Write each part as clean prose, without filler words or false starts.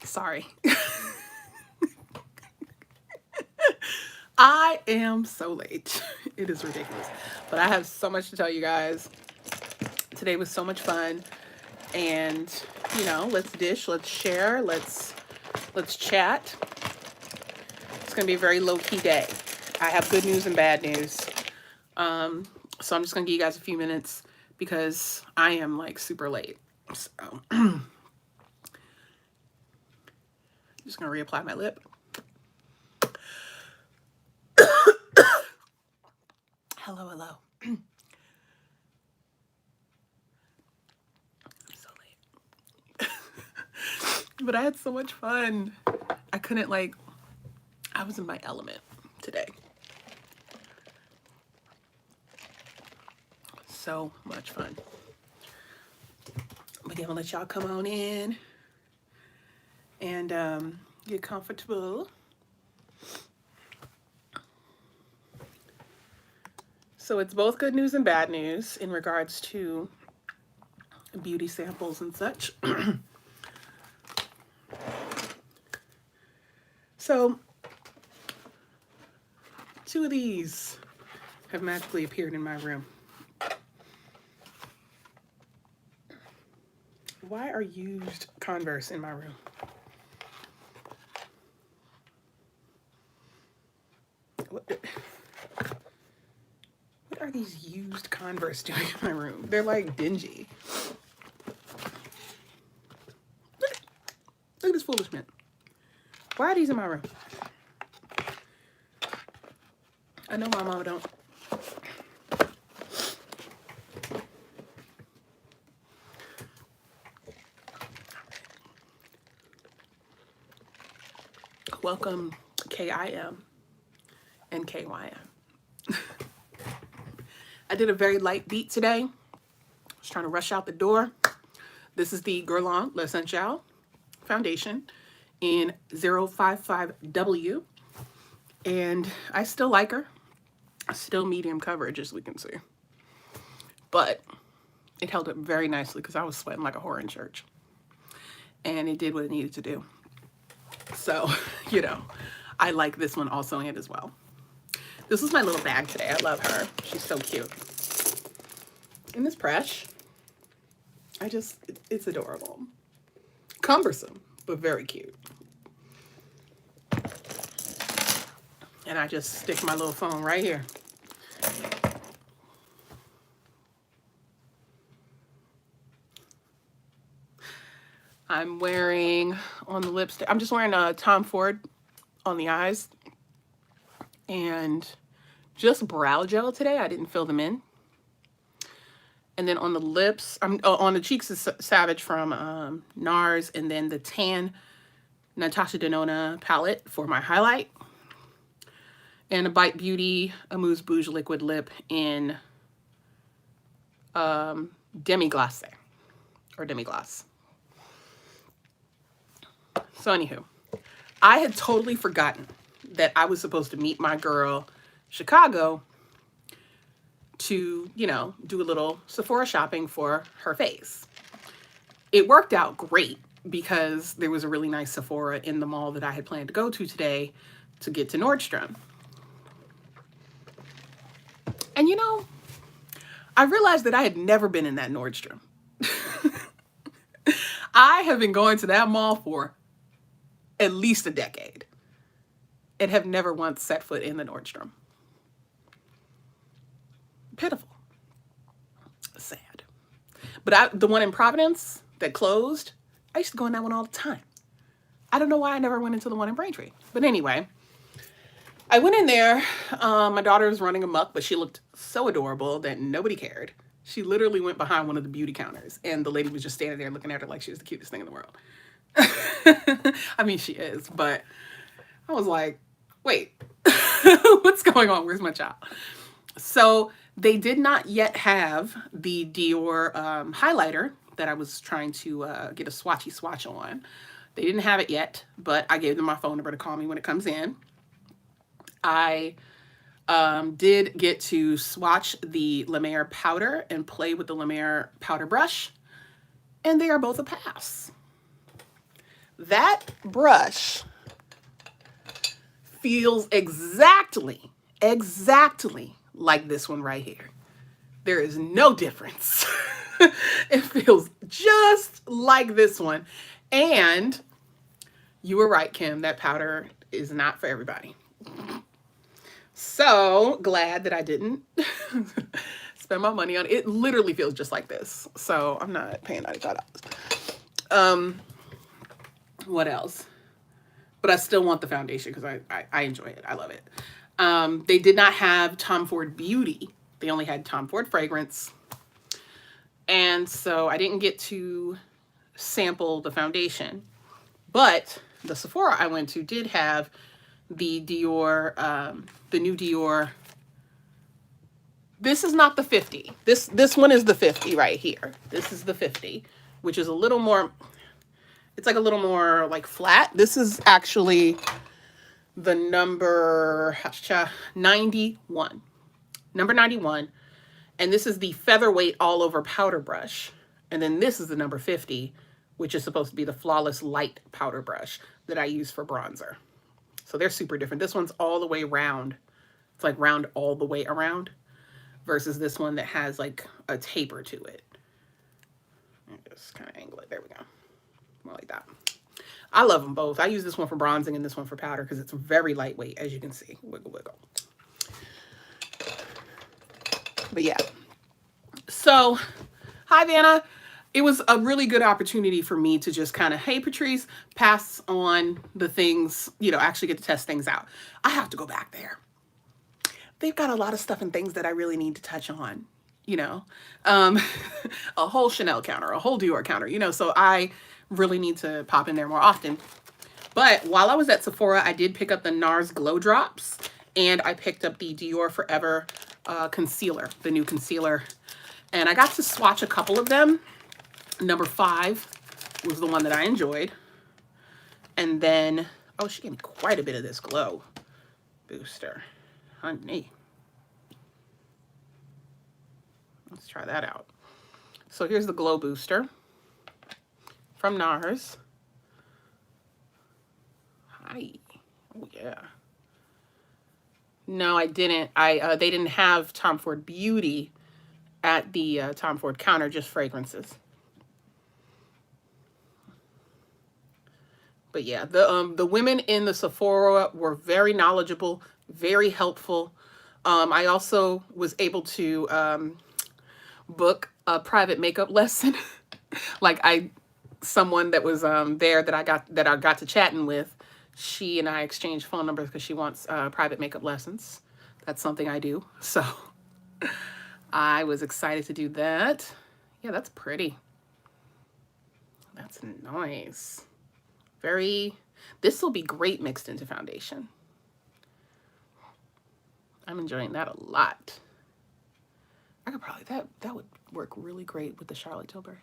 Sorry. I am so late. It is ridiculous. But I have so much to tell you guys. Today was so much fun. And, let's dish, let's share, let's chat. It's gonna be a very low-key day. I have good news and bad news. So I'm just gonna give you guys a few minutes because I am like super late. So just gonna reapply my lip. Hello, hello. I'm so late. But I had so much fun. I couldn't I was in my element today. So much fun. But yeah, I'm gonna let y'all come on in and get comfortable. So it's both good news and bad news in regards to beauty samples and such. So 2 of these have magically appeared in my room. Why are used Converse in my room? What are these used Converse doing in my room? They're like dingy. Look at this foolishness. Why are these in my room? I know my mama don't. Welcome KIM and KYM. I did a very light beat today. I was trying to rush out the door. This is the Guerlain L'Essentiel foundation in 055W. And I still like her. Still medium coverage, as we can see. But it held up very nicely because I was sweating like a whore in church. And it did what it needed to do. So, I like this one also and as well. This is my little bag today. I love her. She's so cute. And this brush, it's adorable. Cumbersome, but very cute. And I just stick my little phone right here. I'm wearing on the lipstick, I'm just wearing a Tom Ford on the eyes and just brow gel today. I didn't fill them in. And then on the lips, on the cheeks is Savage from NARS, and then the tan Natasha Denona palette for my highlight. And a Bite Beauty Amuse Bouge liquid lip in demi-glace or demi-glace. So anywho, I had totally forgotten that I was supposed to meet my girl Chicago to, do a little Sephora shopping for her face. It worked out great because there was a really nice Sephora in the mall that I had planned to go to today to get to Nordstrom. And I realized that I had never been in that Nordstrom. I have been going to that mall for at least a decade and have never once set foot in the Nordstrom. Pitiful. Sad. But the one in Providence that closed, I used to go in that one all the time. I don't know why I never went into the one in Braintree. But anyway, I went in there. My daughter was running amok, but she looked so adorable that nobody cared. She literally went behind one of the beauty counters, and the lady was just standing there looking at her like she was the cutest thing in the world. I mean, she is, but I was like, wait, what's going on? Where's my child? So they did not yet have the Dior highlighter that I was trying to get a swatchy swatch on. They didn't have it yet, but I gave them my phone number to call me when it comes in. I did get to swatch the La Mer powder and play with the La Mer powder brush, and they are both a pass. That brush feels exactly like this one right here. There is no difference. It feels just like this one. And you were right, Kim, that powder is not for everybody. So glad that I didn't spend my money on it. It literally feels just like this. So I'm not paying $95. What else? But I still want the foundation because I enjoy it. I love it. They did not have Tom Ford Beauty. They only had Tom Ford Fragrance. And so I didn't get to sample the foundation. But the Sephora I went to did have the Dior, the new Dior. This is not the 50. This one is the 50 right here. This is the 50, which is a little more, it's like a little more like flat. This is actually the number 91. Number 91. And this is the featherweight all over powder brush. And then this is the number 50, which is supposed to be the flawless light powder brush that I use for bronzer. So they're super different. This one's all the way round. It's like round all the way around versus this one that has like a taper to it. Just kind of angle it. There we go. More like that. I love them both. I use this one for bronzing and this one for powder because it's very lightweight, as you can see. Wiggle, wiggle. But yeah. So, hi, Vanna. It was a really good opportunity for me to just kind of, hey, Patrice, pass on the things, you know, actually get to test things out. I have to go back there. They've got a lot of stuff and things that I really need to touch on, you know, a whole Chanel counter, a whole Dior counter, you know, so I really need to pop in there more often. But while I was at Sephora, I did pick up the NARS Glow Drops and I picked up the Dior Forever concealer, the new concealer. And I got to swatch a couple of them. Number 5 was the one that I enjoyed. And then, oh, she gave me quite a bit of this glow booster. Honey. Let's try that out. So here's the glow booster from NARS. Hi. Oh, yeah. No, I didn't. They didn't have Tom Ford Beauty at the Tom Ford counter, just fragrances. But yeah, the women in the Sephora were very knowledgeable, very helpful. I also was able to book a private makeup lesson. Like someone that was there that I got to chatting with. She and I exchanged phone numbers because she wants private makeup lessons. That's something I do. So I was excited to do that. Yeah, that's pretty. That's nice. This will be great mixed into foundation. I'm enjoying that a lot. I could probably, that would work really great with the Charlotte Tilbury.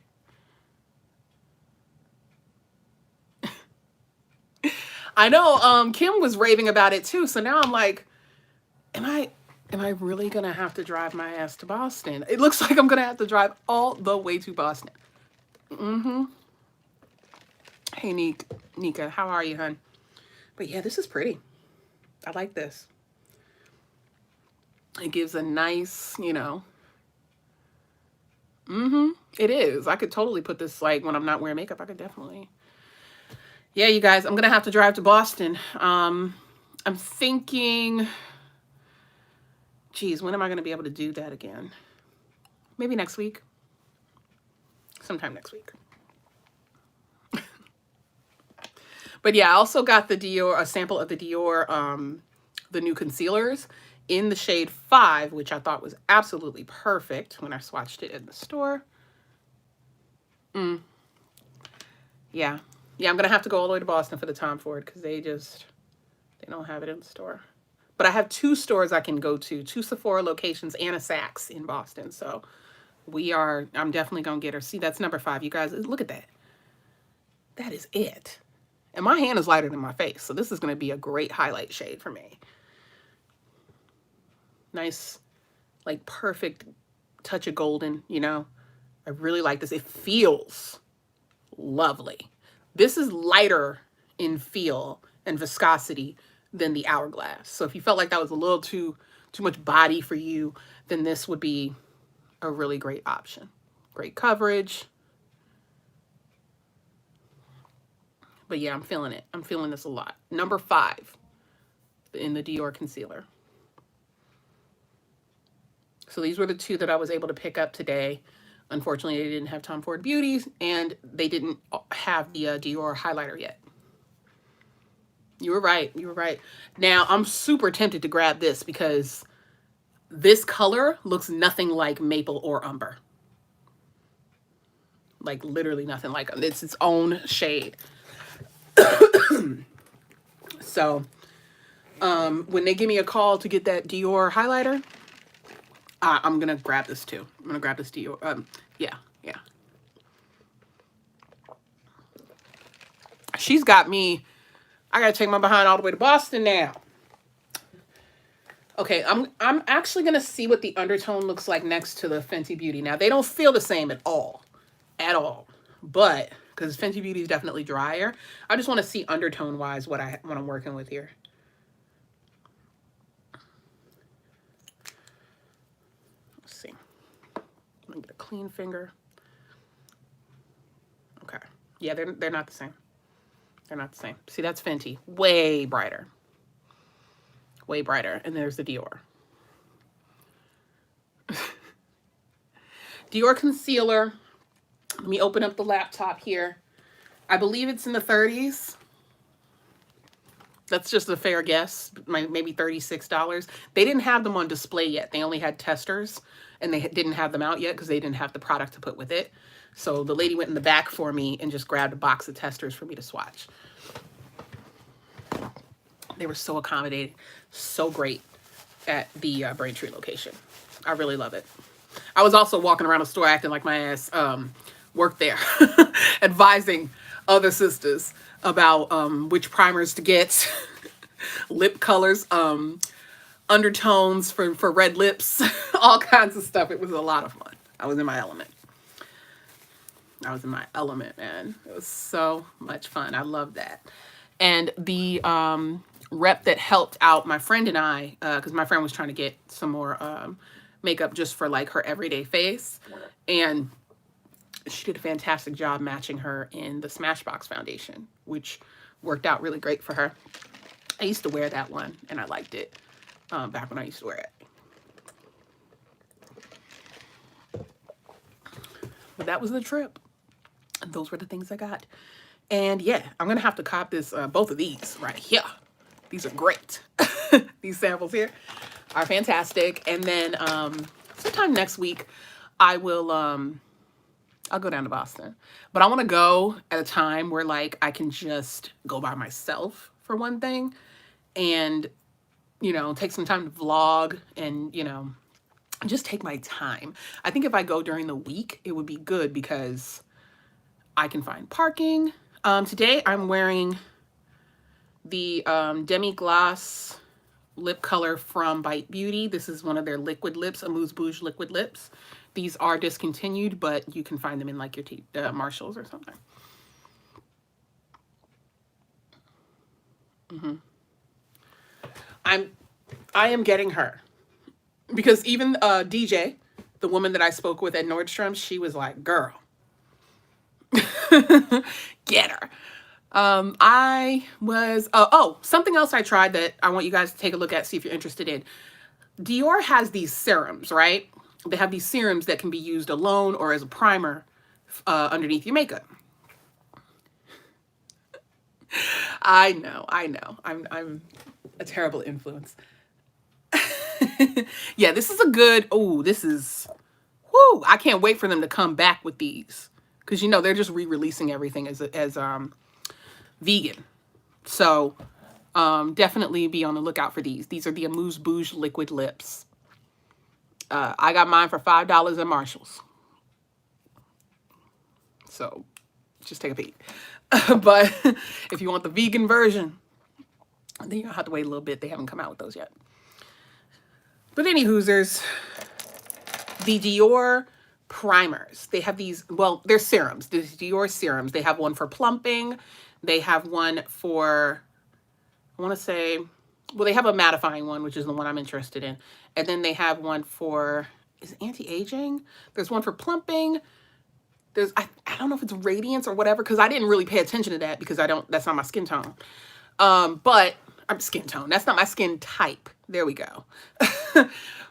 I know Kim was raving about it too. So now I'm like, am I really gonna have to drive my ass to Boston? It looks like I'm gonna have to drive all the way to Boston. Hey, Nika, how are you, hun? But yeah, this is pretty. I like this. It gives a nice, you know. It is. I could totally put this like when I'm not wearing makeup. I could definitely. Yeah, you guys, I'm gonna have to drive to Boston. I'm thinking, geez, when am I gonna be able to do that again? Maybe next week. Sometime next week. But yeah, I also got the Dior, a sample of the Dior, the new concealers in the shade 5, which I thought was absolutely perfect when I swatched it in the store. Yeah. Yeah, I'm going to have to go all the way to Boston for the Tom Ford because they don't have it in the store. But I have 2 stores I can go to, 2 Sephora locations and a Saks in Boston. So I'm definitely going to get her. See, that's number 5. You guys, look at that. That is it. And my hand is lighter than my face. So this is going to be a great highlight shade for me. Nice, like perfect touch of golden, you know. I really like this. It feels lovely. This is lighter in feel and viscosity than the Hourglass. So if you felt like that was a little too much body for you, then this would be a really great option. Great coverage. But yeah, I'm feeling it. I'm feeling this a lot. Number 5 in the Dior concealer. So these were the 2 that I was able to pick up today. Unfortunately, they didn't have Tom Ford Beauties, and they didn't have the Dior highlighter yet. You were right. You were right. Now, I'm super tempted to grab this because this color looks nothing like maple or umber. Like literally nothing like them. It's its own shade. So when they give me a call to get that Dior highlighter, I'm going to grab this too. I'm going to grab this Dior. Yeah. She's got me. I got to take my behind all the way to Boston now. Okay, I'm actually going to see what the undertone looks like next to the Fenty Beauty. Now, they don't feel the same at all. But because Fenty Beauty is definitely drier, I just want to see undertone wise what I'm working with here. Let's see. Let me get a clean finger. Okay. Yeah, they're not the same. They're not the same. See, that's Fenty. Way brighter. Way brighter. And there's the Dior. Dior concealer. Let me open up the laptop here. I believe it's in the 30s. That's just a fair guess. Maybe $36. They didn't have them on display yet. They only had testers, and they didn't have them out yet because they didn't have the product to put with it. So the lady went in the back for me and just grabbed a box of testers for me to swatch. They were so accommodating, so great at the Braintree location. I really love it. I was also walking around the store acting like my ass worked there, advising other sisters about which primers to get, lip colors, undertones for red lips, all kinds of stuff. It was a lot of fun. I was in my element. I was in my element, man. It was so much fun. I love that. And the rep that helped out my friend and I, because my friend was trying to get some more makeup just for like her everyday face, and she did a fantastic job matching her in the Smashbox foundation, which worked out really great for her. I used to wear that one, and I liked it back when I used to wear it. But that was the trip. And those were the things I got. And yeah, I'm going to have to cop this, both of these right here. These are great. These samples here are fantastic. And then sometime next week, I will, I'll go down to Boston. But I want to go at a time where like I can just go by myself for one thing. And, you know, take some time to vlog and, you know, just take my time. I think if I go during the week, it would be good because I can find parking. Today I'm wearing the Demi Gloss lip color from Bite Beauty. This is one of their liquid lips, Amuse Bouche liquid lips. These are discontinued, but you can find them in like your Marshalls or something. I am getting her. Because even DJ, the woman that I spoke with at Nordstrom, she was like, girl, get her. I was, something else I tried that I want you guys to take a look at, see if you're interested in. Dior has these serums, right? They have these serums that can be used alone or as a primer underneath your makeup. I know. I'm a terrible influence. Yeah, this is a good, I can't wait for them to come back with these. Because, you know, they're just re-releasing everything as vegan. So, definitely be on the lookout for these. These are the Amuse Bouche liquid lips. I got mine for $5 at Marshalls. So, just take a peek. But if you want the vegan version, then you'll have to wait a little bit. They haven't come out with those yet. But anywho, there's the Dior primers. They have these, well, they're serums. These Dior serums. They have one for plumping. They have one for, I want to say, well, they have a mattifying one, which is the one I'm interested in. And then they have one for, is it anti-aging? There's one for plumping. There's, I don't know if it's radiance or whatever, because I didn't really pay attention to that because that's not my skin tone. But I'm skin tone. That's not my skin type. There we go.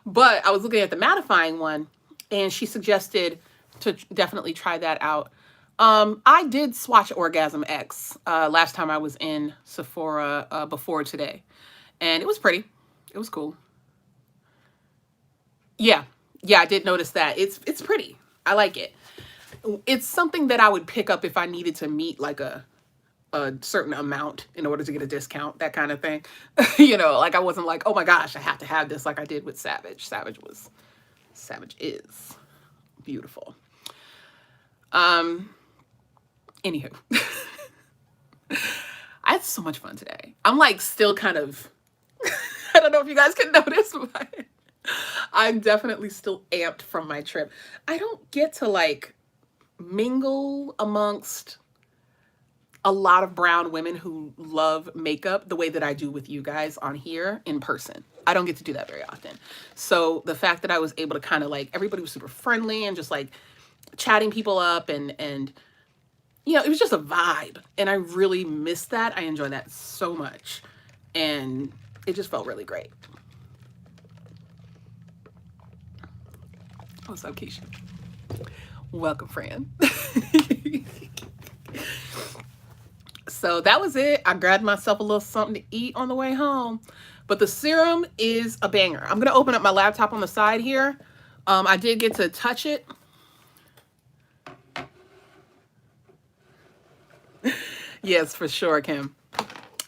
But I was looking at the mattifying one, and she suggested to definitely try that out. I did swatch Orgasm X last time I was in Sephora before today, and it was pretty. It was cool. Yeah, I did notice that. It's pretty. I like it. It's something that I would pick up if I needed to meet like a certain amount in order to get a discount, that kind of thing. You know, like I wasn't like, oh my gosh, I have to have this like I did with Savage. Savage is beautiful. Anywho, I had so much fun today. I'm like still kind of, I don't know if you guys can notice, but I'm definitely still amped from my trip. I don't get to like mingle amongst a lot of brown women who love makeup the way that I do with you guys on here in person. I don't get to do that very often. So the fact that I was able to kind of like, everybody was super friendly and just like chatting people up and you know, it was just a vibe. And I really missed that. I enjoy that so much. And it just felt really great. What's up, Keisha? Welcome, friend. So that was it. I grabbed myself a little something to eat on the way home. But the serum is a banger. I'm going to open up my laptop on the side here. I did get to touch it. Yes, for sure, Kim.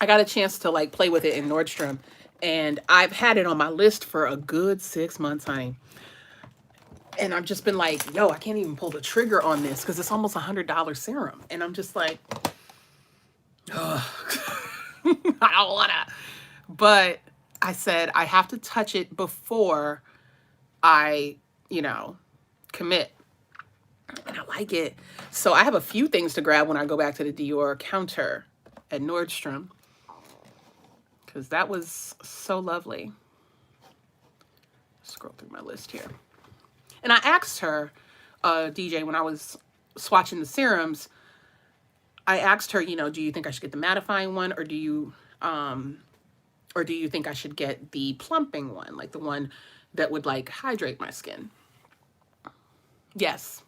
I got a chance to like play with it in Nordstrom. And I've had it on my list for a good 6 months, honey. And I've just been like, yo, I can't even pull the trigger on this because it's almost $100 serum. And I'm just like, ugh. I don't wanna. But I said I have to touch it before I, you know, commit. And I like it. So I have a few things to grab when I go back to the Dior counter at Nordstrom. Because that was so lovely. Scroll through my list here. And I asked her, DJ, when I was swatching the serums, I asked her, you know, do you think I should get the mattifying one, or do you think I should get the plumping one, like the one that would like hydrate my skin? Yes.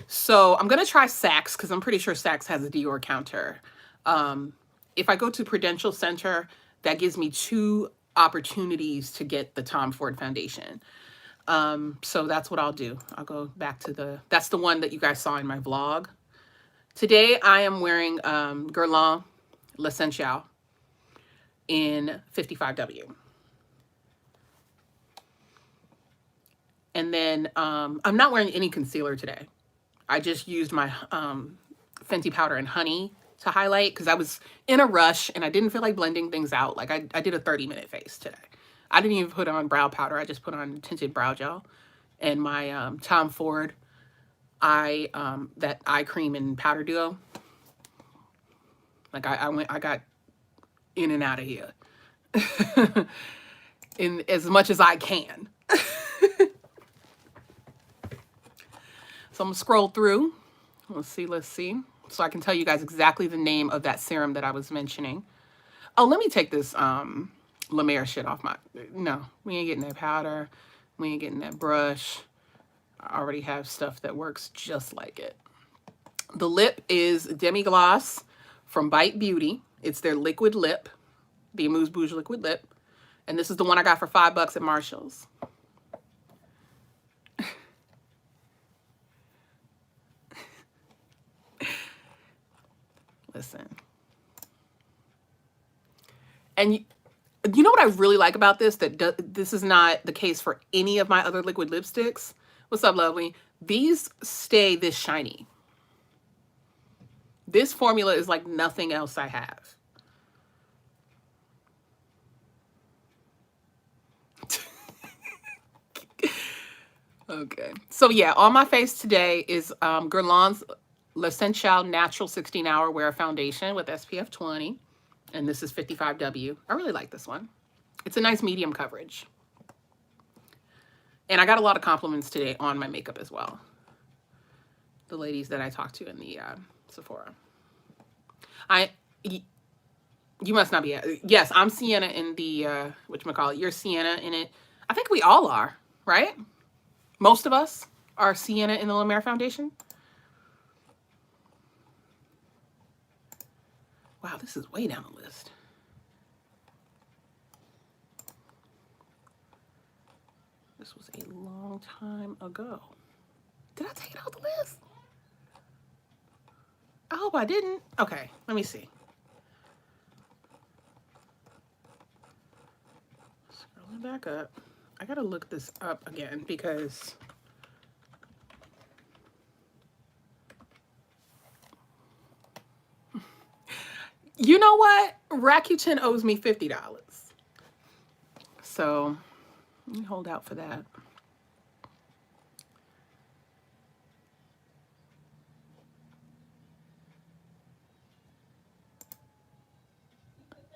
So I'm gonna try Saks because I'm pretty sure Saks has a Dior counter. If I go to Prudential Center, that gives me 2 opportunities to get the Tom Ford foundation. So that's what I'll do. I'll go back to that's the one that you guys saw in my vlog. Today I am wearing Guerlain L'Essential in 55W. And then I'm not wearing any concealer today. I just used my Fenty powder and honey to highlight because I was in a rush and I didn't feel like blending things out. Like I did a 30-minute face today. I didn't even put on brow powder. I just put on tinted brow gel and my Tom Ford that eye cream and powder duo. Like I got in and out of here in as much as I can. So I'm gonna scroll through. Let's see. So I can tell you guys exactly the name of that serum that I was mentioning. Oh, let me take this La Mer shit off my, no, we ain't getting that powder. We ain't getting that brush. I already have stuff that works just like it. The lip is Demi Gloss from Bite Beauty. It's their liquid lip, the Amuse Bouche liquid lip. And this is the one I got for $5 at Marshall's. Listen. And you know what I really like about this? This is not the case for any of my other liquid lipsticks. What's up, lovely? These stay this shiny. This formula is like nothing else I have. Okay. So yeah, on my face today is Guerlain's L'Essential Natural 16-Hour Wear Foundation with SPF 20. And this is 55W. I really like this one. It's a nice medium coverage. And I got a lot of compliments today on my makeup as well. The ladies that I talked to in the Sephora. You must not be. Yes, I'm Sienna in the, whatchamacallit, you're Sienna in it. I think we all are, right? Most of us are Sienna in the La Mer Foundation. Wow, this is way down the list. This was a long time ago. Did I take it off the list? I hope I didn't. Okay, let me see. Scrolling back up. I gotta look this up again because you know what? Rakuten owes me $50. So let me hold out for that.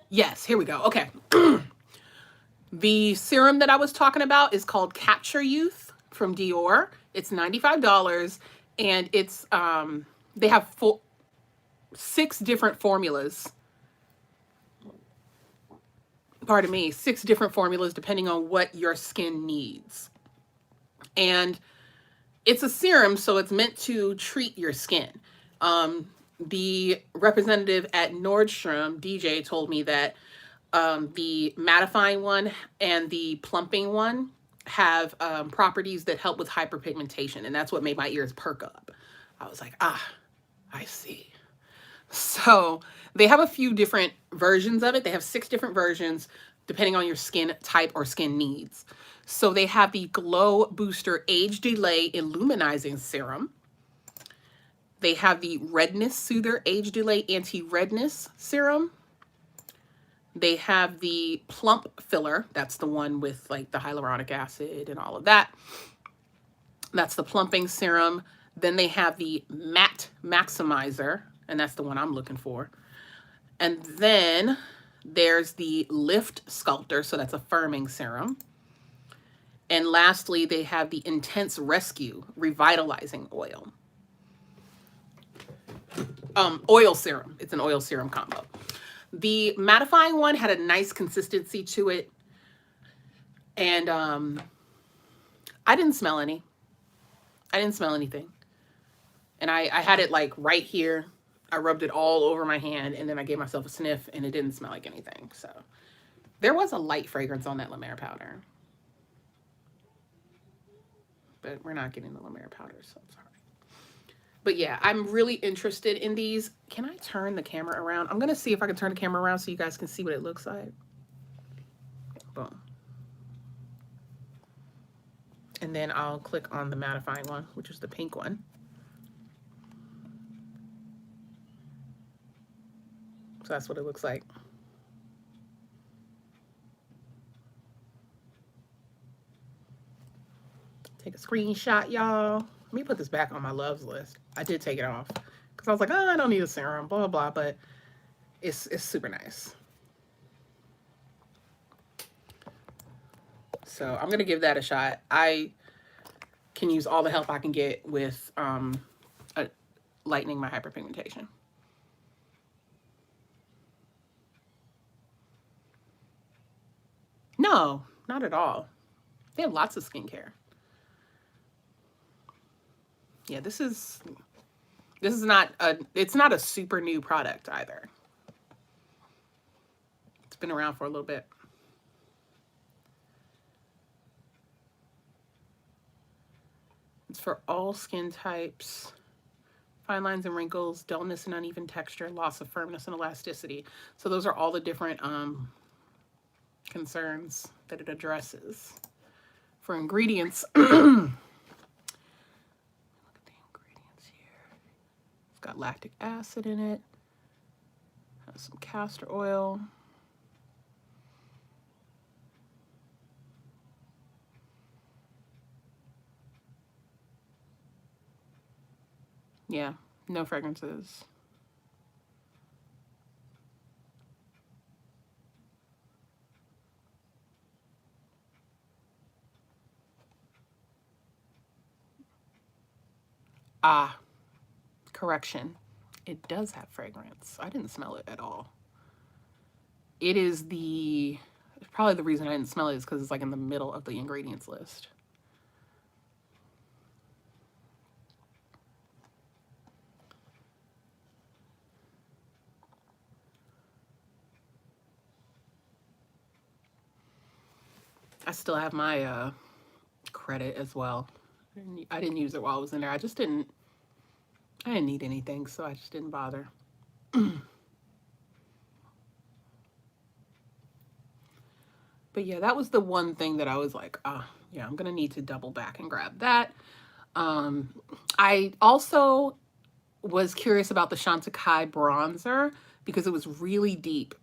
Yes, here we go. Okay. The serum that I was talking about is called Capture Youth from Dior. It's $95 and it's they have 6 different formulas. Pardon me, 6 different formulas depending on what your skin needs. And it's a serum, so it's meant to treat your skin. The representative at Nordstrom, DJ, told me that the mattifying one and the plumping one have properties that help with hyperpigmentation, and that's what made my ears perk up. I was like, ah, I see. So they have a few different versions of it. They have 6 different versions depending on your skin type or skin needs. So they have the Glow Booster Age Delay Illuminizing Serum. They have the Redness Soother Age Delay Anti-Redness Serum. They have the Plump Filler. That's the one with like the hyaluronic acid and all of that. That's the plumping serum. Then they have the Matte Maximizer, and that's the one I'm looking for. And then there's the Lift Sculptor, so that's a firming serum. And lastly, they have the Intense Rescue Revitalizing Oil. Oil serum. It's an oil serum combo. The mattifying one had a nice consistency to it. And I didn't smell any. I didn't smell anything. And I had it like right here. I rubbed it all over my hand and then I gave myself a sniff and it didn't smell like anything. So there was a light fragrance on that La Mer powder. But we're not getting the La Mer powder, so I'm sorry. But yeah, I'm really interested in these. Can I turn the camera around? I'm going to see if I can turn the camera around so you guys can see what it looks like. Boom. And then I'll click on the mattifying one, which is the pink one. So that's what it looks like. Take a screenshot, y'all. Let me put this back on my loves list. I did take it off because I was like, oh, I don't need a serum, blah, blah, blah. But it's super nice. So I'm going to give that a shot. I can use all the help I can get with lightening my hyperpigmentation. No, not at all. They have lots of skincare. Yeah, this is not it's not a super new product either. It's been around for a little bit. It's for all skin types. Fine lines and wrinkles, dullness and uneven texture, loss of firmness and elasticity. So those are all the different concerns that it addresses. For ingredients, look at the ingredients here. It's got lactic acid in it. Has some castor oil. Yeah, no fragrances. Ah, correction. It does have fragrance. I didn't smell it at all. It is probably the reason I didn't smell it is because it's like in the middle of the ingredients list. I still have my credit as well. I didn't use it while I was in there. I didn't need anything, so I just didn't bother. But yeah, that was the one thing that I was like, yeah, I'm gonna need to double back and grab that. I also was curious about the Chantecaille bronzer because it was really deep.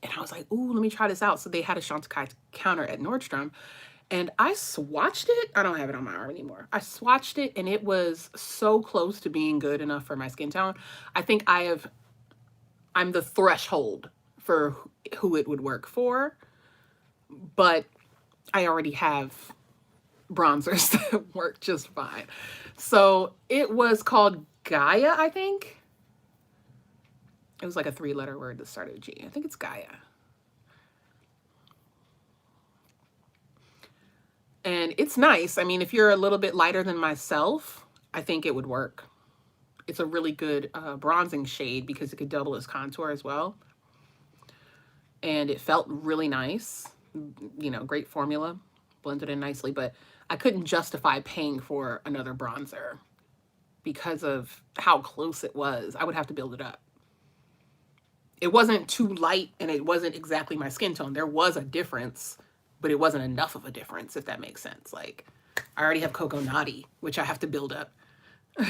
And I was like, ooh, let me try this out. So they had a Chantecaille counter at Nordstrom. And I swatched it. I don't have it on my arm anymore. I swatched it and it was so close to being good enough for my skin tone. I think I'm the threshold for who it would work for. But I already have bronzers that work just fine. So it was called Gaia, I think. It was like a 3-letter word that started with G. I think it's Gaia. And it's nice. I mean, if you're a little bit lighter than myself, I think it would work. It's a really good bronzing shade because it could double as contour as well. And it felt really nice. You know, great formula. Blended in nicely. But I couldn't justify paying for another bronzer because of how close it was. I would have to build it up. It wasn't too light and it wasn't exactly my skin tone. There was a difference, but it wasn't enough of a difference, if that makes sense. Like, I already have Coco Naughty, which I have to build up.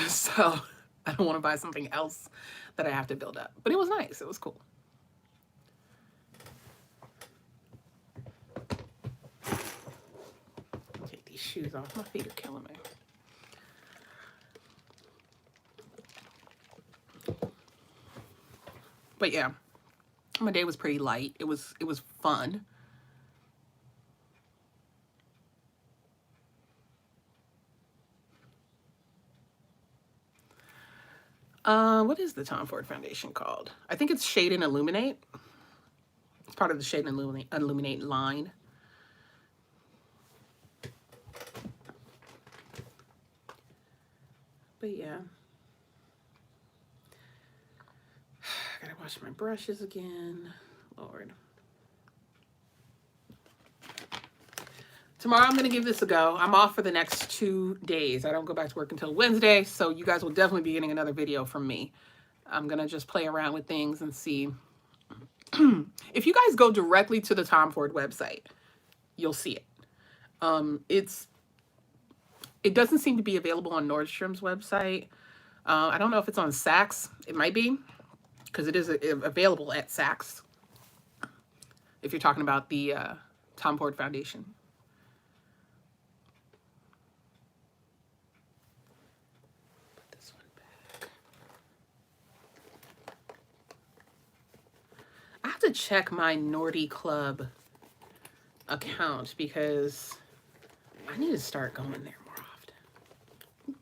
So I don't want to buy something else that I have to build up. But it was nice. It was cool. Take these shoes off. My feet are killing me. But yeah, my day was pretty light. It was fun. What is the Tom Ford foundation called? I think it's Shade and Illuminate. It's part of the Shade and Illuminate line. But yeah. I gotta wash my brushes again. Lord. Tomorrow I'm going to give this a go. I'm off for the next 2 days. I don't go back to work until Wednesday, so you guys will definitely be getting another video from me. I'm going to just play around with things and see. If you guys go directly to the Tom Ford website, you'll see it. It doesn't seem to be available on Nordstrom's website. I don't know if it's on Saks. It might be, because it is available at Saks. If you're talking about the Tom Ford foundation. I have to check my Nordy Club account because I need to start going there more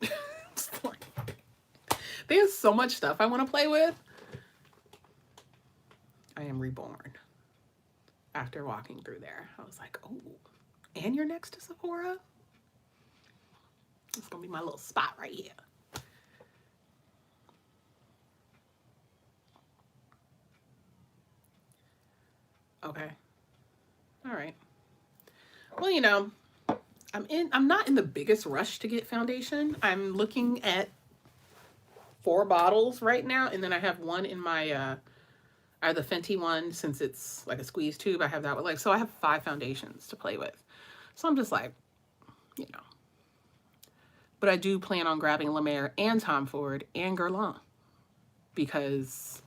often. There's so much stuff I want to play with. I am reborn after walking through there. I was like, oh, and you're next to Sephora? It's going to be my little spot right here. Okay. All right. Well, you know, I'm not in the biggest rush to get foundation. I'm looking at 4 bottles right now, and then I have one in my I have the Fenty one, since it's like a squeeze tube. I have that one. Like, so I have 5 foundations to play with. So I'm just like, you know. But I do plan on grabbing La Mer and Tom Ford and Guerlain because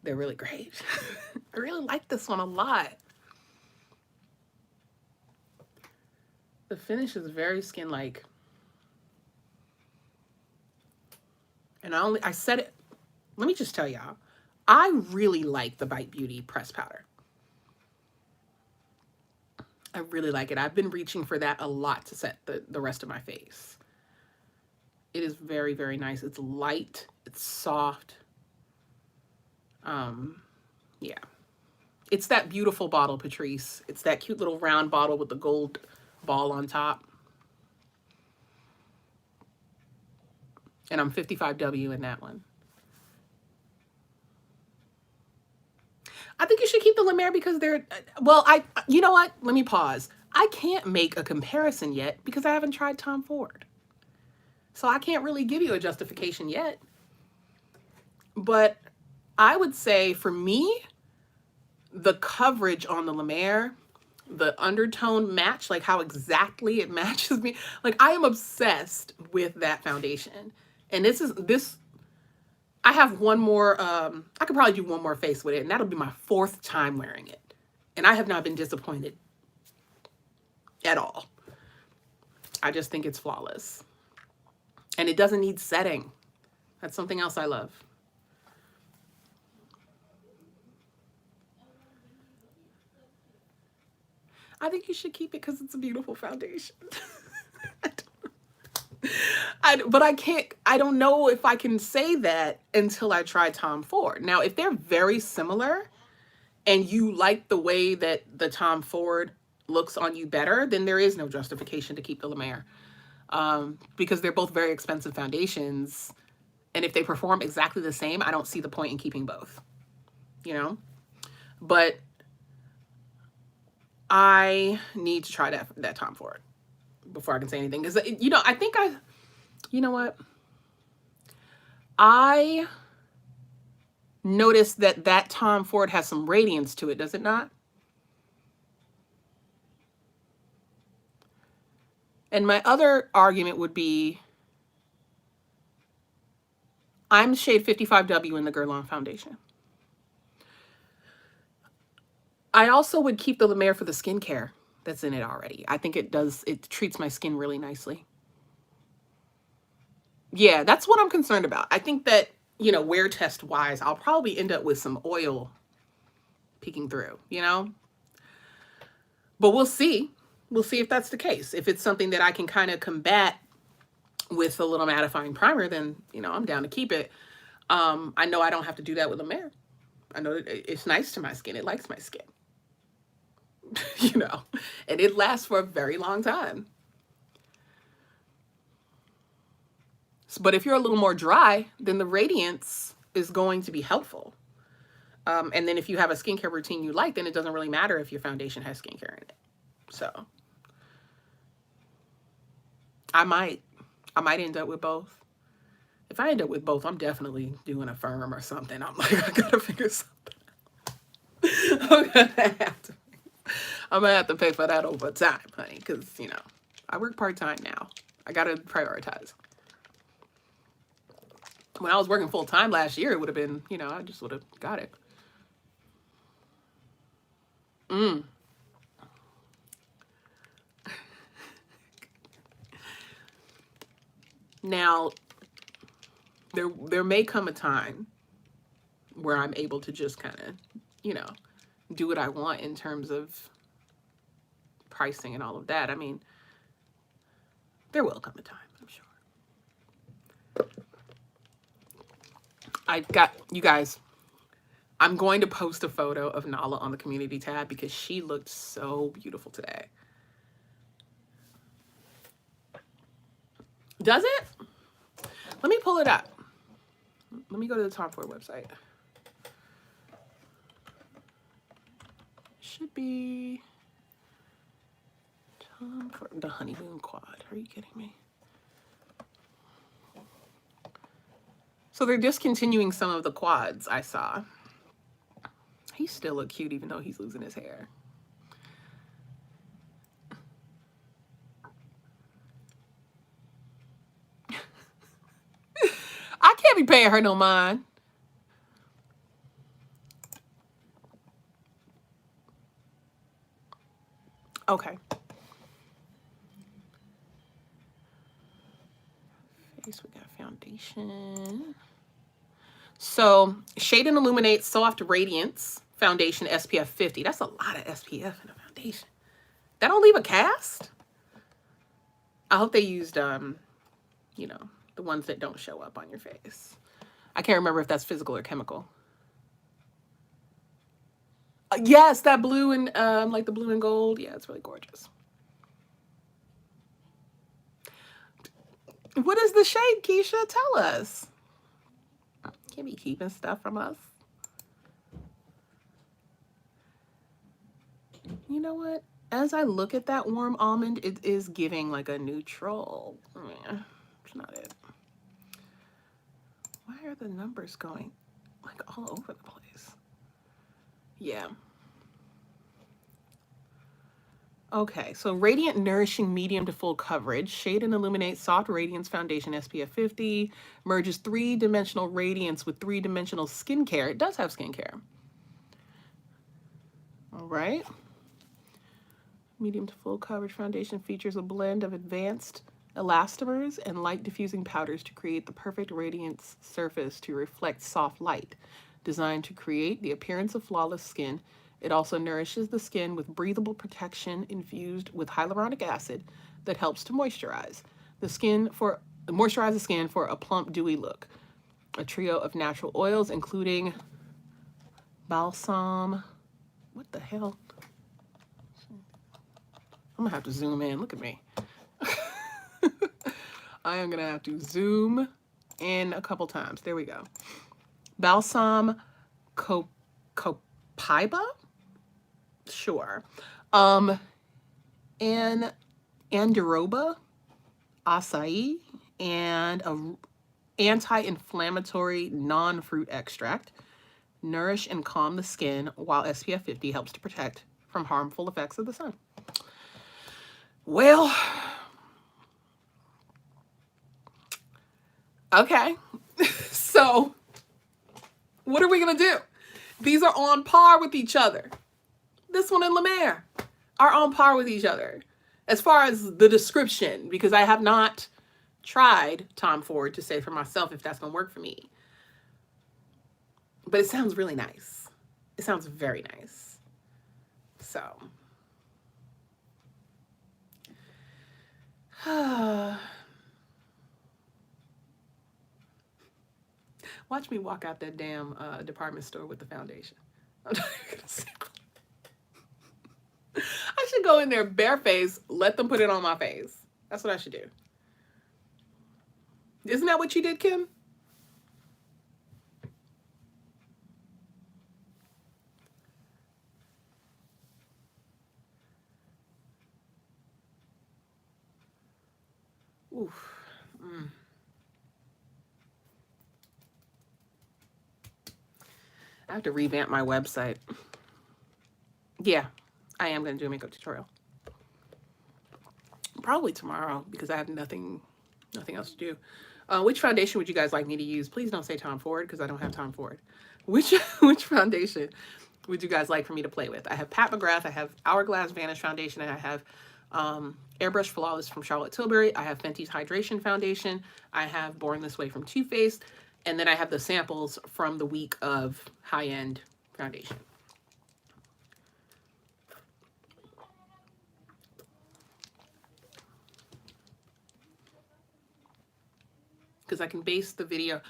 they're really great. I really like this one a lot. The finish is very skin-like. And I said it, let me just tell y'all, I really like the Bite Beauty press powder. I really like it. I've been reaching for that a lot to set the rest of my face. It is very, very nice. It's light. It's soft. Yeah. It's that beautiful bottle, Patrice. It's that cute little round bottle with the gold ball on top. And I'm 55W in that one. I think you should keep the La Mer because they're, well, you know what? Let me pause. I can't make a comparison yet because I haven't tried Tom Ford. So I can't really give you a justification yet. But I would say for me, the coverage on the La Mer, the undertone match, like how exactly it matches me. Like I am obsessed with that foundation. And I have one more, I could probably do one more face with it, and that'll be my 4th time wearing it. And I have not been disappointed at all. I just think it's flawless. And it doesn't need setting. That's something else I love. I think you should keep it because it's a beautiful foundation. But I don't know if I can say that until I try Tom Ford. Now, if they're very similar and you like the way that the Tom Ford looks on you better, then there is no justification to keep the La Mer. Because they're both very expensive foundations. And if they perform exactly the same, I don't see the point in keeping both, you know? But I need to try that Tom Ford before I can say anything. Because, you know, you know what? I noticed that Tom Ford has some radiance to it, does it not? And my other argument would be, I'm shade 55W in the Guerlain foundation. I also would keep the La Mer for the skincare that's in it already. I think it treats my skin really nicely. Yeah, that's what I'm concerned about. I think that, you know, wear test wise, I'll probably end up with some oil peeking through, you know? But we'll see. We'll see if that's the case. If it's something that I can kind of combat with a little mattifying primer, then, you know, I'm down to keep it. I know I don't have to do that with La Mer. I know it's nice to my skin. It likes my skin. You know, and it lasts for a very long time. But if you're a little more dry, then the radiance is going to be helpful. And then if you have a skincare routine you like, then it doesn't really matter if your foundation has skincare in it. So I might end up with both. If I end up with both, I'm definitely doing a firm or something. I'm like, I gotta figure something out. I'm gonna have to pay for that over time, honey, because, you know, I work part-time now. I gotta prioritize. When I was working full-time last year, it would have been, you know, I just would have got it. Now, there may come a time where I'm able to just kind of, you know, do what I want in terms of pricing and all of that. I mean, there will come a time, I'm sure. I've got, you guys, I'm going to post a photo of Nala on the community tab because she looked so beautiful today. Does it? Let me pull it up. Let me go to the Tom Ford website. Should be Tom Ford, the honeymoon quad. Are you kidding me? So they're discontinuing some of the quads I saw. He still look cute even though he's losing his hair. I can't be paying her no mind. Okay. Face, we got foundation. So Shade and Illuminate Soft Radiance Foundation SPF 50. That's a lot of SPF in a foundation. That don't leave a cast? I hope they used, you know, the ones that don't show up on your face. I can't remember if that's physical or chemical. Yes, that blue and, like the blue and gold. Yeah, it's really gorgeous. What is the shade, Keisha? Tell us. Can't be keeping stuff from us. You know what? As I look at that warm almond, it is giving like a neutral. Yeah, it's not it. Why are the numbers going like all over the place? Yeah. Okay, so Radiant Nourishing Medium to Full Coverage, Shade and Illuminate Soft Radiance Foundation SPF 50, merges 3-dimensional radiance with 3-dimensional skincare. It does have skincare. All right. Medium to full coverage foundation features a blend of advanced elastomers and light diffusing powders to create the perfect radiance surface to reflect soft light. Designed to create the appearance of flawless skin, it also nourishes the skin with breathable protection infused with hyaluronic acid that helps to moisturize the skin for a plump, dewy look. A trio of natural oils, including balsam. What the hell? I'm gonna have to zoom in. Look at me. I am gonna have to zoom in a couple times. There we go. Balsam copaiba? Sure. And andiroba, acai, and a anti-inflammatory non-fruit extract. Nourish and calm the skin while SPF 50 helps to protect from harmful effects of the sun. Well, okay. So, what are we going to do? These are on par with each other. This one and La Mer are on par with each other. As far as the description, because I have not tried Tom Ford to say for myself if that's going to work for me. But it sounds really nice. It sounds very nice. So. Watch me walk out that damn department store with the foundation. I'm not even gonna say. I should go in there barefaced, let them put it on my face. That's what I should do. Isn't that what you did, Kim? Oof. I have to revamp my website. Yeah, I am going to do a makeup tutorial. Probably tomorrow because I have nothing else to do. Which foundation would you guys like me to use? Please don't say Tom Ford because I don't have Tom Ford. Which foundation would you guys like for me to play with? I have Pat McGrath, I have Hourglass Vanish Foundation, and I have Airbrush Flawless from Charlotte Tilbury. I have Fenty's Hydration Foundation. I have Born This Way from Too Faced. And then I have the samples from the week of high-end foundation. Because I can base the video.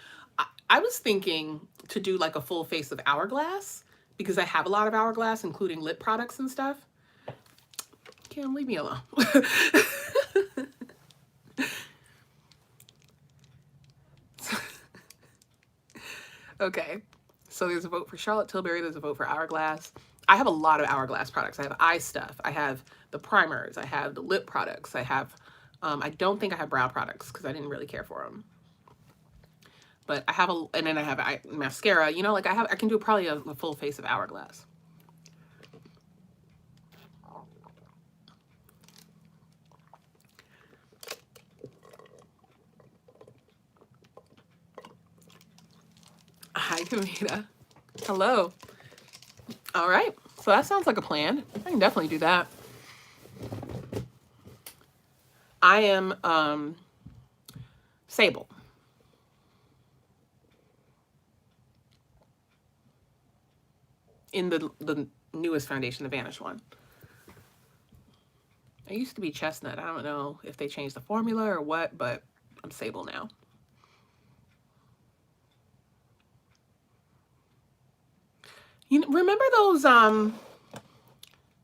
I was thinking to do like a full face of Hourglass because I have a lot of Hourglass, including lip products and stuff. Kim, leave me alone. Okay, so there's a vote for Charlotte Tilbury. There's a vote for Hourglass. I have a lot of Hourglass products. I have eye stuff. I have the primers. I have the lip products. I have, I don't think I have brow products because I didn't really care for them. But I have and then I have mascara. You know, like I can do probably a full face of Hourglass. Hi, Kamita. Hello. All right. So that sounds like a plan. I can definitely do that. I am Sable. in the newest foundation, the Vanish one. It used to be chestnut. I don't know if they changed the formula or what, but I'm sable now. You know, remember those, I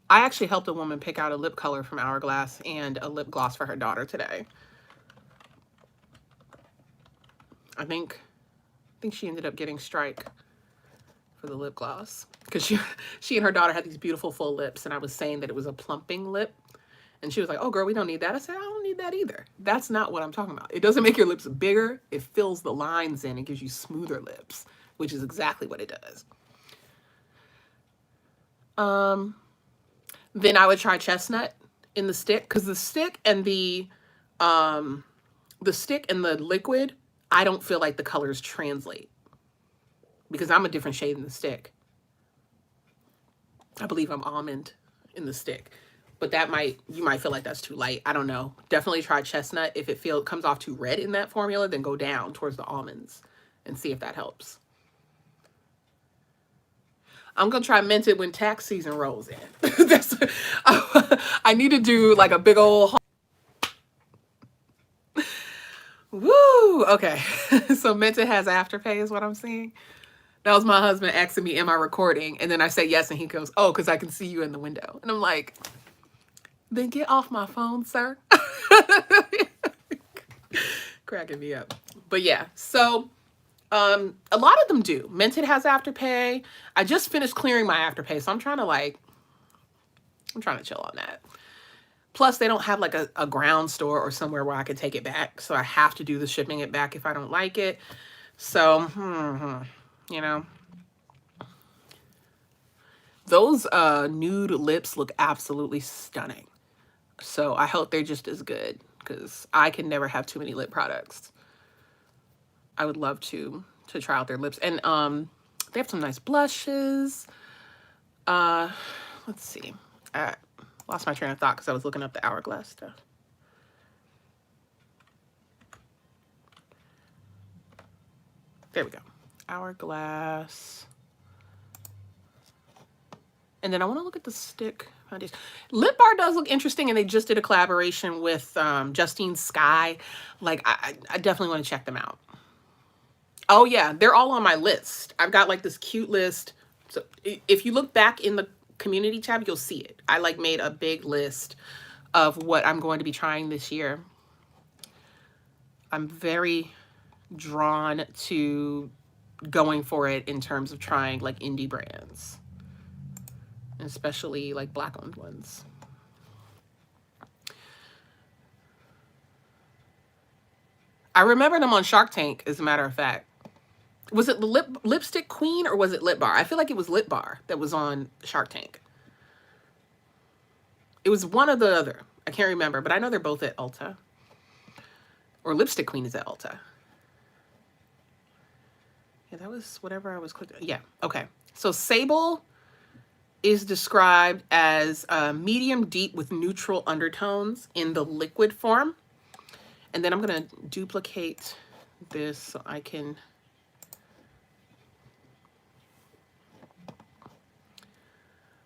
actually helped a woman pick out a lip color from Hourglass and a lip gloss for her daughter today. I think she ended up getting Strike for the lip gloss because she and her daughter had these beautiful full lips, and I was saying that it was a plumping lip, and she was like, "Oh, girl, we don't need that." I said, "I don't need that either. That's not what I'm talking about. It doesn't make your lips bigger. It fills the lines in and gives you smoother lips, which is exactly what it does." Then I would try chestnut in the stick, because the stick and the liquid, I don't feel like the colors translate because I'm a different shade in the stick. I believe I'm almond in the stick, but you might feel like that's too light. I don't know. Definitely try chestnut. If it comes off too red in that formula, then go down towards the almonds and see if that helps. I'm going to try Mented when tax season rolls in. I need to do like a big old... Woo! Okay. So Mented has Afterpay is what I'm seeing. That was my husband asking me, am I recording? And then I say yes, and he goes, oh, because I can see you in the window. And I'm like, then get off my phone, sir. Cracking me up. But yeah, so... a lot of them do. Mented has Afterpay. I just finished clearing my Afterpay, so I'm trying to chill on that. Plus, they don't have like a ground store or somewhere where I could take it back, so I have to do the shipping it back if I don't like it. So, you know, those nude lips look absolutely stunning. So I hope they're just as good, because I can never have too many lip products. I would love to try out their lips. And they have some nice blushes. Let's see. I lost my train of thought because I was looking up the Hourglass stuff. There we go. Hourglass. And then I want to look at the stick foundation. Lip Bar does look interesting, and they just did a collaboration with Justine Skye. Like, I definitely want to check them out. Oh yeah, they're all on my list. I've got like this cute list. So if you look back in the community tab, you'll see it. I like made a big list of what I'm going to be trying this year. I'm very drawn to going for it in terms of trying like indie brands, especially like Black owned ones. I remember them on Shark Tank, as a matter of fact. Was it the Lipstick Queen or was it Lip Bar? I feel like it was Lip Bar that was on Shark Tank. It was one or the other. I can't remember, but I know they're both at Ulta. Or Lipstick Queen is at Ulta. Yeah, that was whatever I was clicking. Yeah, okay. So Sable is described as medium deep with neutral undertones in the liquid form. And then I'm going to duplicate this so I can...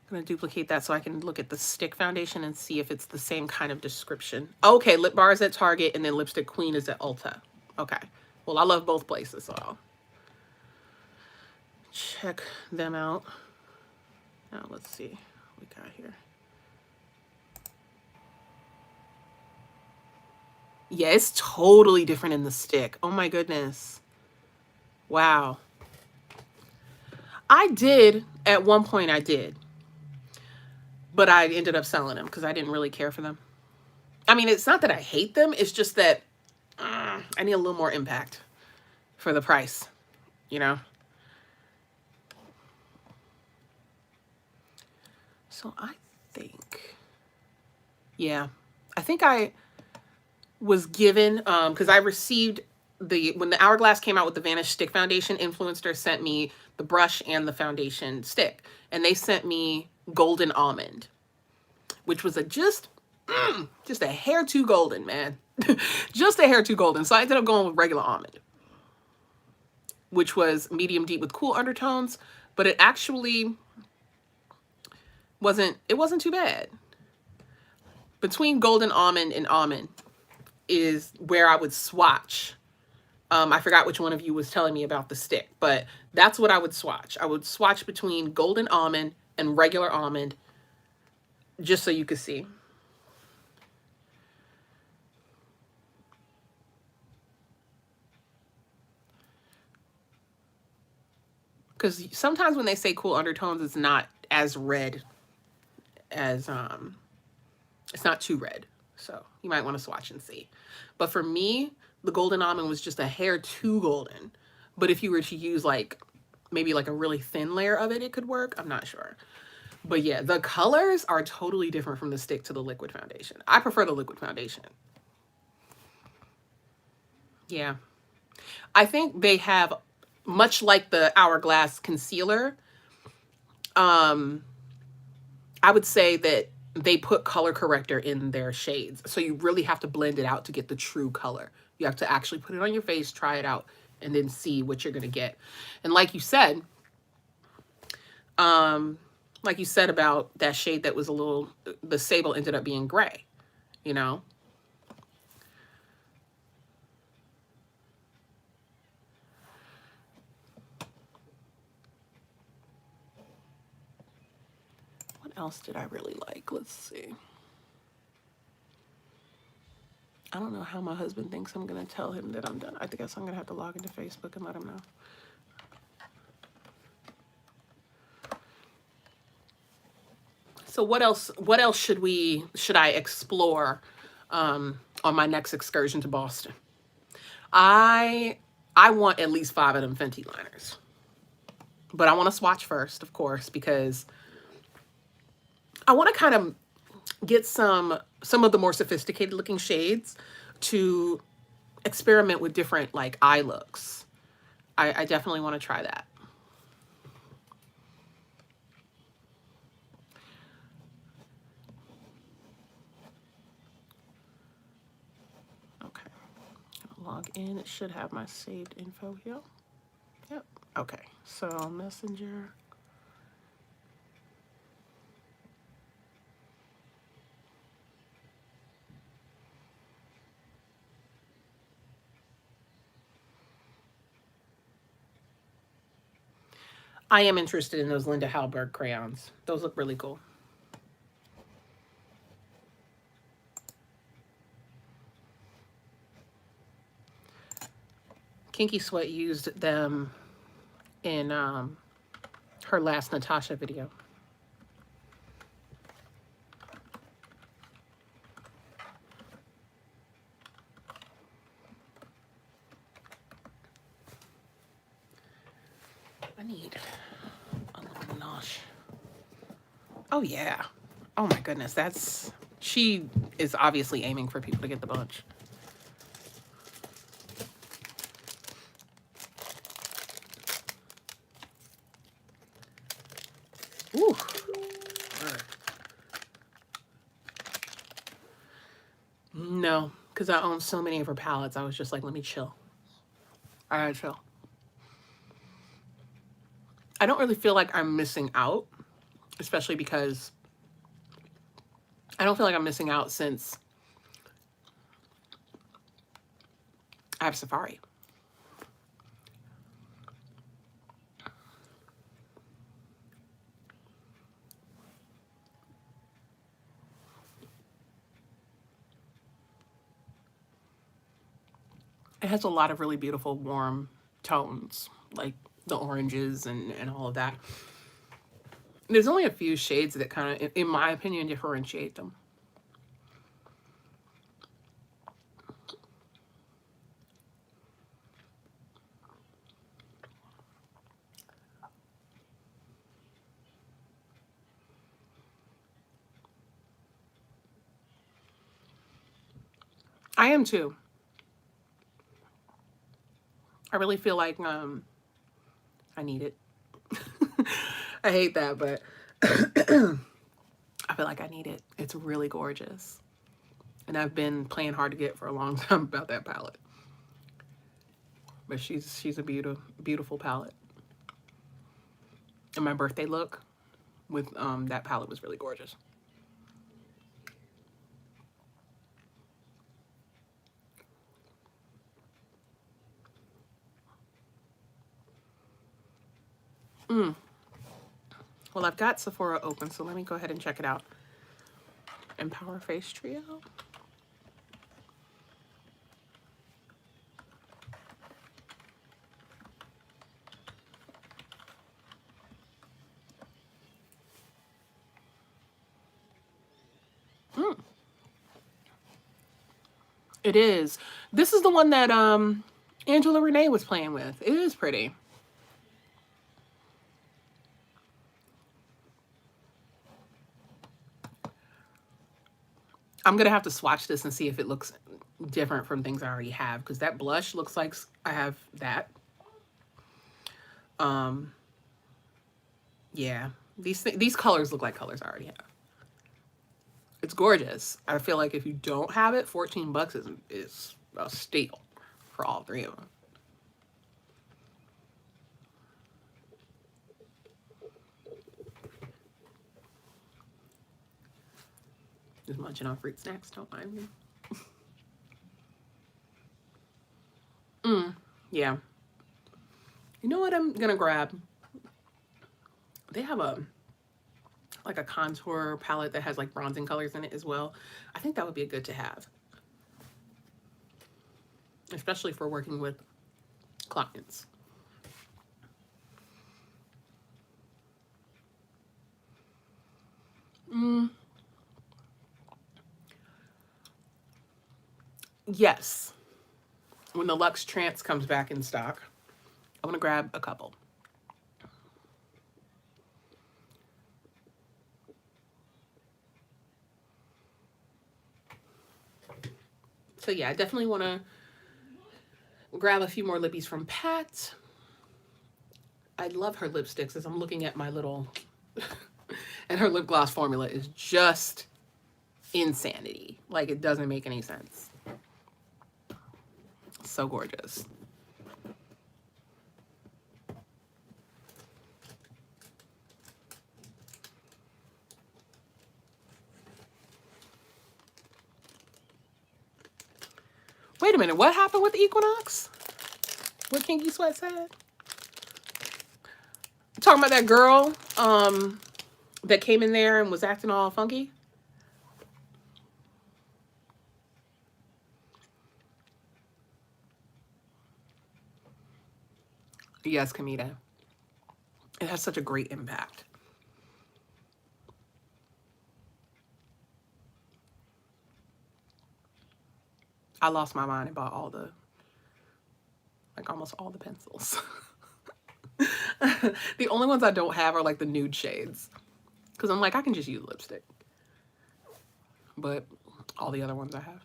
I'm going to duplicate that so I can look at the stick foundation and see if it's the same kind of description. Okay, Lip Bar is at Target and then Lipstick Queen is at Ulta. Okay. Well, I love both places, so I'll check them out. Now, let's see what we got here. Yeah, it's totally different in the stick. Oh my goodness. Wow. I did, at one point I did. But I ended up selling them because I didn't really care for them. I mean, it's not that I hate them. It's just that I need a little more impact for the price, you know? So I think, yeah, I think I was given, because I received when the Hourglass came out with the Vanish Stick Foundation, Influencer sent me the brush and the foundation stick. And they sent me Golden Almond, which was just a hair too golden, man. Just a hair too golden. So I ended up going with regular almond, which was medium deep with cool undertones. But it actually, it wasn't too bad. Between golden almond and almond is where I would swatch. I forgot which one of you was telling me about the stick, but that's what I would swatch. I would swatch between golden almond and regular almond, just so you could see. Because sometimes when they say cool undertones, it's not as red as, it's not too red. So you might want to swatch and see. But for me, the golden almond was just a hair too golden. But if you were to use like, maybe like a really thin layer of it, it could work. I'm not sure. But yeah, the colors are totally different from the stick to the liquid foundation. I prefer the liquid foundation. Yeah. I think they have, much like the Hourglass concealer, I would say that they put color corrector in their shades. So you really have to blend it out to get the true color. You have to actually put it on your face, try it out, and then see what you're going to get. And like you said about that shade that was a little, the sable ended up being gray, you know? What else did I really like? Let's see. I don't know how my husband thinks I'm going to tell him that I'm done. I guess I'm going to have to log into Facebook and let him know. So what else should I explore on my next excursion to Boston? I want at least 5 of them Fenty liners. But I want to swatch first, of course, because I want to kind of get some of the more sophisticated looking shades to experiment with different like eye looks. I definitely want to try that. Okay. Log in. It should have my saved info here. Yep. Okay. So Messenger. I am interested in those Linda Hallberg crayons. Those look really cool. Kinky Sweat used them in her last Natasha video. I need a little nosh. Oh yeah. Oh my goodness. She is obviously aiming for people to get the bunch. Ooh. No, because I own so many of her palettes. I was just like, let me chill. I gotta chill. I don't really feel like I'm missing out, especially because I don't feel like I'm missing out since I have Safari. It has a lot of really beautiful warm tones, like the oranges and all of that. There's only a few shades that kind of, in my opinion, differentiate them. I am too. I really feel like I need it. I hate that, but I feel like I need it. It's really gorgeous. And I've been playing hard to get for a long time about that palette. But she's a beautiful palette. And my birthday look, with that palette was really gorgeous. Well, I've got Sephora open, so let me go ahead and check it out. Empower Face Trio. It is. This is the one that Angela Renee was playing with. It is pretty. I'm going to have to swatch this and see if it looks different from things I already have, because that blush looks like I have that. Yeah, these colors look like colors I already have. It's gorgeous. I feel like if you don't have it, $14 is a steal for all three of them. Just munching on fruit snacks, don't mind me. Yeah. You know what I'm gonna grab? They have a contour palette that has like bronzing colors in it as well. I think that would be good to have, especially for working with clients. Yes. When the Luxe Trance comes back in stock, I'm gonna grab a couple. So yeah, I definitely want to grab a few more lippies from Pat. I love her lipsticks as I'm looking at my little... and her lip gloss formula is just insanity. Like, it doesn't make any sense. So gorgeous. Wait a minute, what happened with Equinox? What Kinky Sweat said? Talking about that girl that came in there and was acting all funky? Yes, Kamita. It has such a great impact. I lost my mind and bought all the, like almost all the pencils. The only ones I don't have are like the nude shades, because I'm like, I can just use lipstick. But all the other ones I have.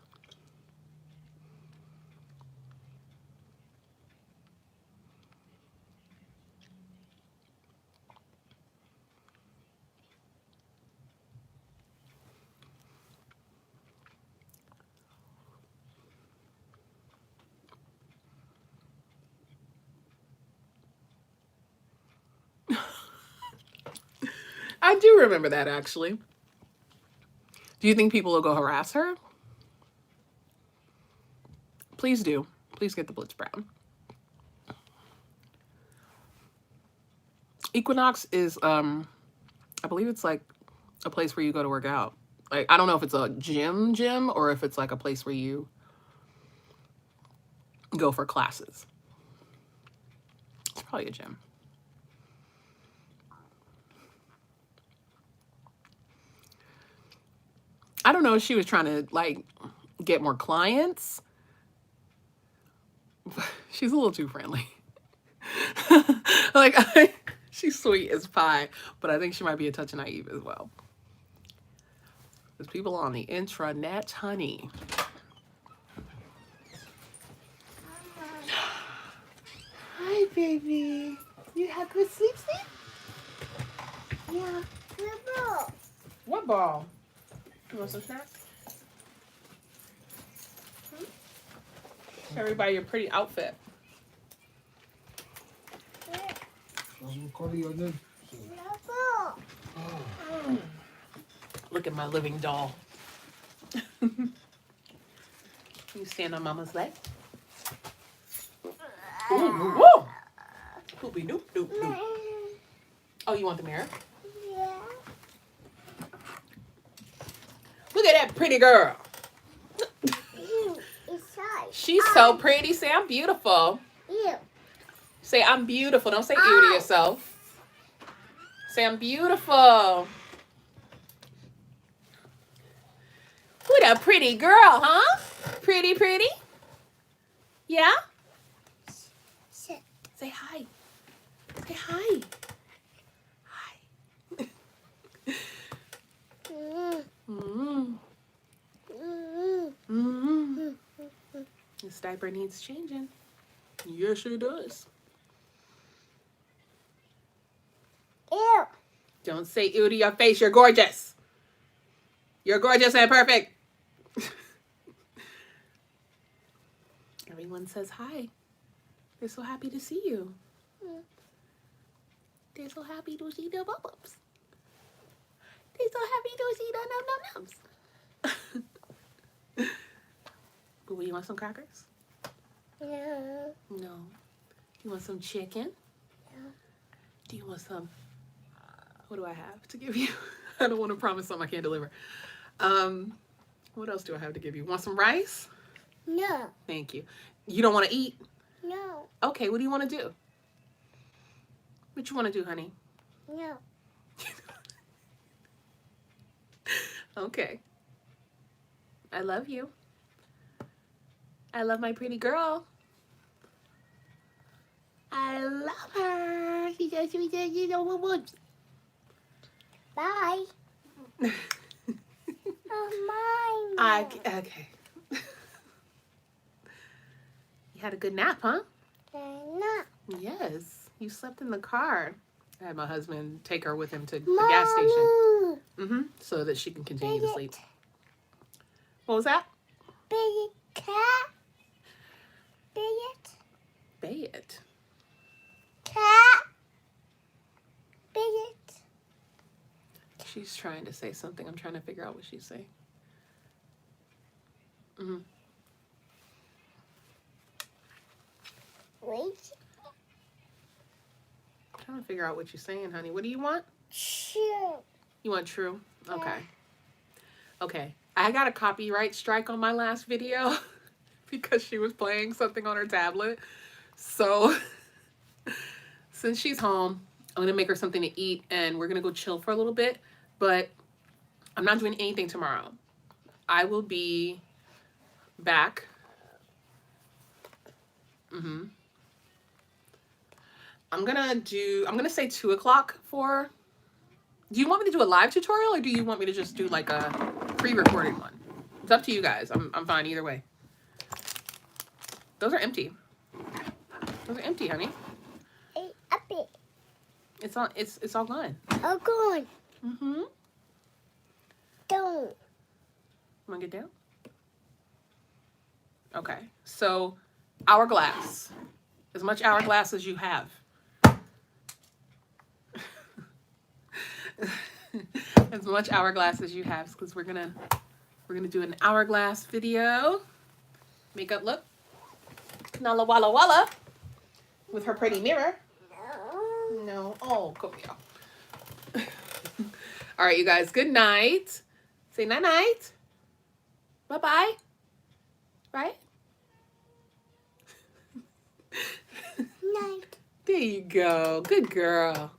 I do remember that, actually. Do you think people will go harass her? Please do. Please get the Blitz Brown. Equinox is, I believe it's like a place where you go to work out. Like, I don't know if it's a gym or if it's like a place where you go for classes. It's probably a gym. I don't know if she was trying to like get more clients. She's a little too friendly. Like, she's sweet as pie, but I think she might be a touch naive as well. There's people on the intranet, honey. Hi, baby. You have good sleep? Yeah. What ball? You want some snacks? Everybody, your pretty outfit. Look at my living doll. You stand on Mama's leg. Ooh, whoa. Poopy doop doop doop. Oh, you want the mirror? Yeah. Look at that pretty girl. Ew, it's hot. She's so pretty. Say I'm beautiful. Ew. Say I'm beautiful. Don't say ew to yourself. Say I'm beautiful. What a pretty girl, huh? Pretty, pretty? Yeah? Sit. Say hi. Say hi. Hi. Mm. Mm. Mm. This diaper needs changing. Yes, it does. Ew. Don't say ew to your face. You're gorgeous. You're gorgeous and perfect. Everyone says hi. They're so happy to see you. They're so happy to see the bubbles. They're so happy to see the num-num-nums. But you want some crackers? No. No. You want some chicken? No. Do you want some? What do I have to give you? I don't want to promise something I can't deliver. What else do I have to give you? Want some rice? No. Thank you. You don't want to eat? No. Okay, what do you want to do? What you want to do, honey? No. Okay. I love you. I love my pretty girl. I love her. She says, you know what? Bye. Oh, mine. Okay. You had a good nap, huh? No. Yes. You slept in the car. I had my husband take her with him to the gas station. So that she can continue to sleep. What was that? Big cat. Bigot. Bay it. Cat. Bigot. She's trying to say something. I'm trying to figure out what she's saying. Wait. I'm trying to figure out what you're saying, honey. What do you want? True. You want true? Okay. Okay. I got a copyright strike on my last video because she was playing something on her tablet. So since she's home, I'm going to make her something to eat and we're going to go chill for a little bit. But I'm not doing anything tomorrow. I will be back. I'm going to say 2 o'clock for... Do you want me to do a live tutorial or do you want me to just do like a pre-recorded one? It's up to you guys. I'm fine either way. Those are empty. Those are empty, honey. Up it. It's all gone. Oh, gone. Down. Want to get down? Okay. So, hourglass. As much hourglass as you have. As much hourglass as you have, because we're gonna do an hourglass video. Makeup look. Nala walla walla. With her pretty mirror. No. No. Oh, come here. All right, you guys. Good night. Say night night. Bye bye. Right? Night. There you go. Good girl.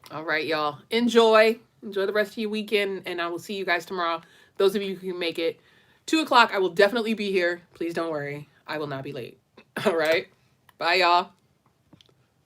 All right, y'all. Enjoy the rest of your weekend, and I will see you guys tomorrow. Those of you who can make it. 2 o'clock, I will definitely be here. Please don't worry. I will not be late. All right. Bye, y'all.